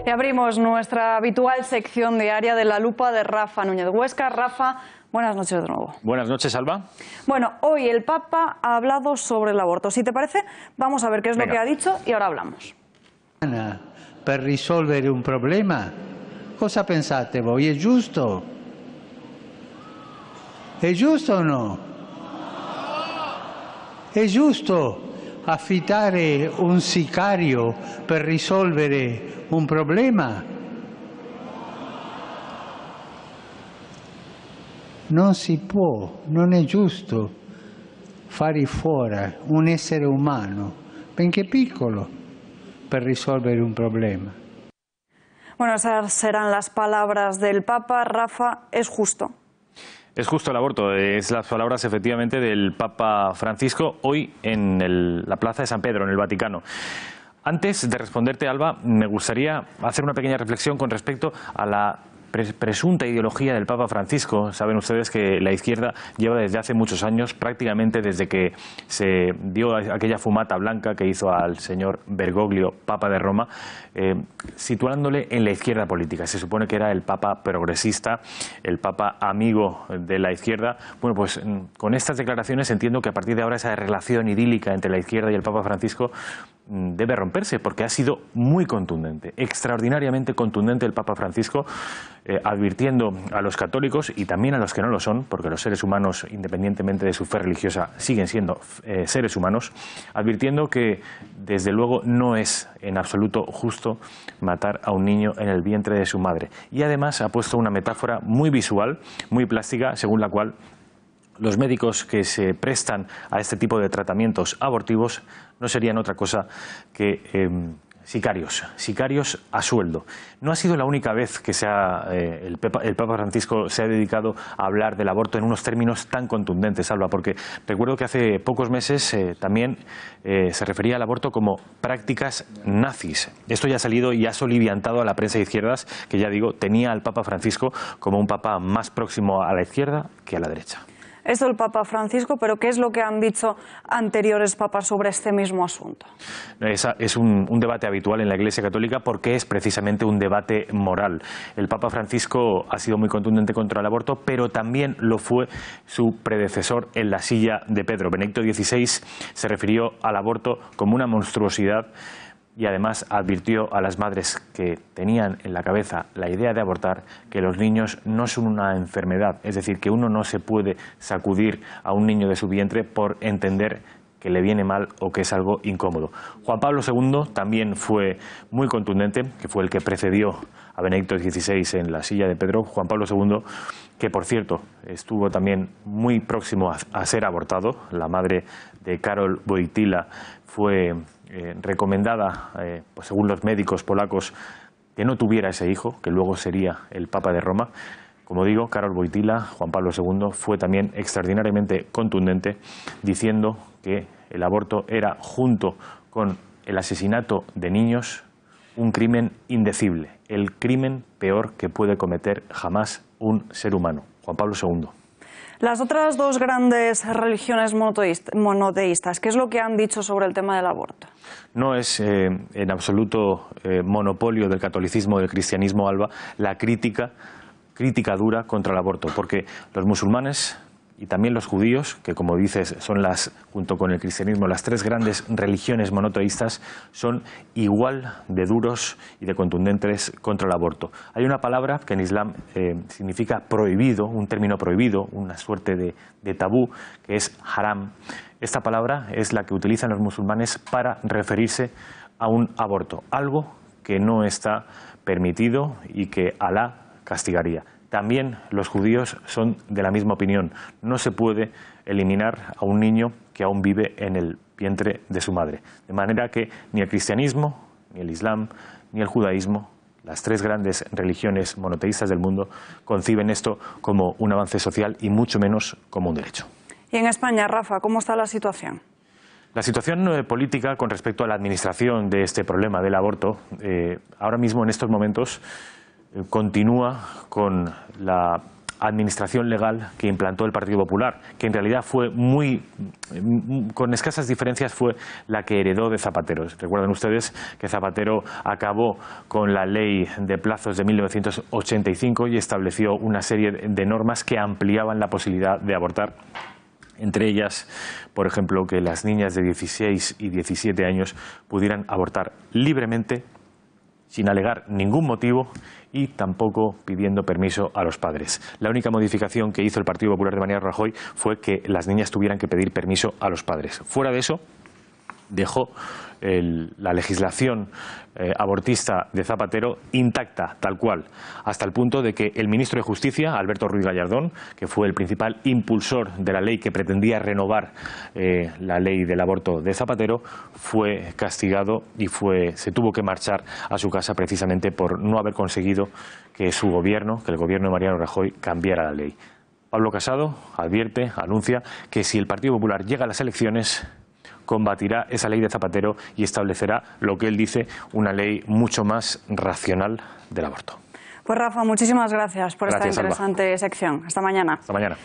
Y abrimos nuestra habitual sección diaria de la lupa de Rafa Núñez Huesca. Rafa, buenas noches de nuevo. Buenas noches, Alba. Bueno, hoy el Papa ha hablado sobre el aborto. Si te parece, vamos a ver qué es lo que ha dicho y ahora hablamos. Per risolvere un problema, cosa pensate voi? È giusto? È giusto o no? È giusto affittare un sicario per risolvere un problema? Non si può, non è giusto fare fuori un essere umano, benché piccolo, per risolvere un problema. Bueno, esas serán las palabras del Papa. Rafa, ¿es justo? Es justo el aborto, es las palabras efectivamente del Papa Francisco hoy en la Plaza de San Pedro, en el Vaticano. Antes de responderte, Alba, me gustaría hacer una pequeña reflexión con respecto a la presunta ideología del Papa Francisco. Saben ustedes que la izquierda lleva desde hace muchos años, prácticamente desde que se dio aquella fumata blanca que hizo al señor Bergoglio, Papa de Roma, situándole en la izquierda política. Se supone que era el Papa progresista, el Papa amigo de la izquierda. Bueno, pues con estas declaraciones entiendo que a partir de ahora esa relación idílica entre la izquierda y el Papa Francisco debe romperse, porque ha sido muy contundente, extraordinariamente contundente el Papa Francisco, advirtiendo a los católicos y también a los que no lo son, porque los seres humanos, independientemente de su fe religiosa, siguen siendo seres humanos, advirtiendo que desde luego no es en absoluto justo matar a un niño en el vientre de su madre. Y además ha puesto una metáfora muy visual, muy plástica, según la cual los médicos que se prestan a este tipo de tratamientos abortivos no serían otra cosa que sicarios a sueldo. No ha sido la única vez que el Papa Francisco se ha dedicado a hablar del aborto en unos términos tan contundentes, Alba, porque recuerdo que hace pocos meses también se refería al aborto como prácticas nazis. Esto ya ha salido y ha soliviantado a la prensa de izquierdas, que ya digo, tenía al Papa Francisco como un papa más próximo a la izquierda que a la derecha. Esto el Papa Francisco, pero ¿qué es lo que han dicho anteriores papas sobre este mismo asunto? Es un debate habitual en la Iglesia Católica porque es precisamente un debate moral. El Papa Francisco ha sido muy contundente contra el aborto, pero también lo fue su predecesor en la silla de Pedro. Benedicto XVI se refirió al aborto como una monstruosidad y además advirtió a las madres que tenían en la cabeza la idea de abortar que los niños no son una enfermedad, es decir, que uno no se puede sacudir a un niño de su vientre por entender que le viene mal o que es algo incómodo. Juan Pablo II también fue muy contundente, que fue el que precedió a Benedicto XVI en la silla de Pedro. Juan Pablo II, que por cierto estuvo también muy próximo a ser abortado. La madre de Karol Wojtyła fue recomendada, pues según los médicos polacos, que no tuviera ese hijo, que luego sería el Papa de Roma. Como digo, Karol Wojtyła, Juan Pablo II, fue también extraordinariamente contundente, diciendo que el aborto era, junto con el asesinato de niños, un crimen indecible, el crimen peor que puede cometer jamás un ser humano. Juan Pablo II. Las otras dos grandes religiones monoteístas, ¿qué es lo que han dicho sobre el tema del aborto? No es en absoluto monopolio del catolicismo o del cristianismo, Alba, la crítica dura contra el aborto, porque los musulmanes y también los judíos, que como dices son junto con el cristianismo, las tres grandes religiones monoteístas, son igual de duros y de contundentes contra el aborto. Hay una palabra que en Islam significa prohibido, un término prohibido, una suerte de tabú, que es haram. Esta palabra es la que utilizan los musulmanes para referirse a un aborto, algo que no está permitido y que Alá castigaría. También los judíos son de la misma opinión. No se puede eliminar a un niño que aún vive en el vientre de su madre. De manera que ni el cristianismo, ni el islam, ni el judaísmo, las tres grandes religiones monoteístas del mundo, conciben esto como un avance social y mucho menos como un derecho. Y en España, Rafa, ¿cómo está la situación? La situación política con respecto a la administración de este problema del aborto, ahora mismo en estos momentos, continúa con la administración legal que implantó el Partido Popular, que en realidad fue con escasas diferencias, fue la que heredó de Zapatero. Recuerdan ustedes que Zapatero acabó con la ley de plazos de 1985 y estableció una serie de normas que ampliaban la posibilidad de abortar. Entre ellas, por ejemplo, que las niñas de 16 y 17 años pudieran abortar libremente, sin alegar ningún motivo y tampoco pidiendo permiso a los padres. La única modificación que hizo el Partido Popular de Mariano Rajoy fue que las niñas tuvieran que pedir permiso a los padres. Fuera de eso, dejó la legislación abortista de Zapatero intacta, tal cual, hasta el punto de que el ministro de Justicia, Alberto Ruiz Gallardón, que fue el principal impulsor de la ley que pretendía renovar la ley del aborto de Zapatero, fue castigado y se tuvo que marchar a su casa precisamente por no haber conseguido que su gobierno, que el gobierno de Mariano Rajoy, cambiara la ley. Pablo Casado anuncia que si el Partido Popular llega a las elecciones, combatirá esa ley de Zapatero y establecerá lo que él dice, una ley mucho más racional del aborto. Pues Rafa, muchísimas gracias por esta Gracias, interesante sección. Hasta mañana. Hasta mañana.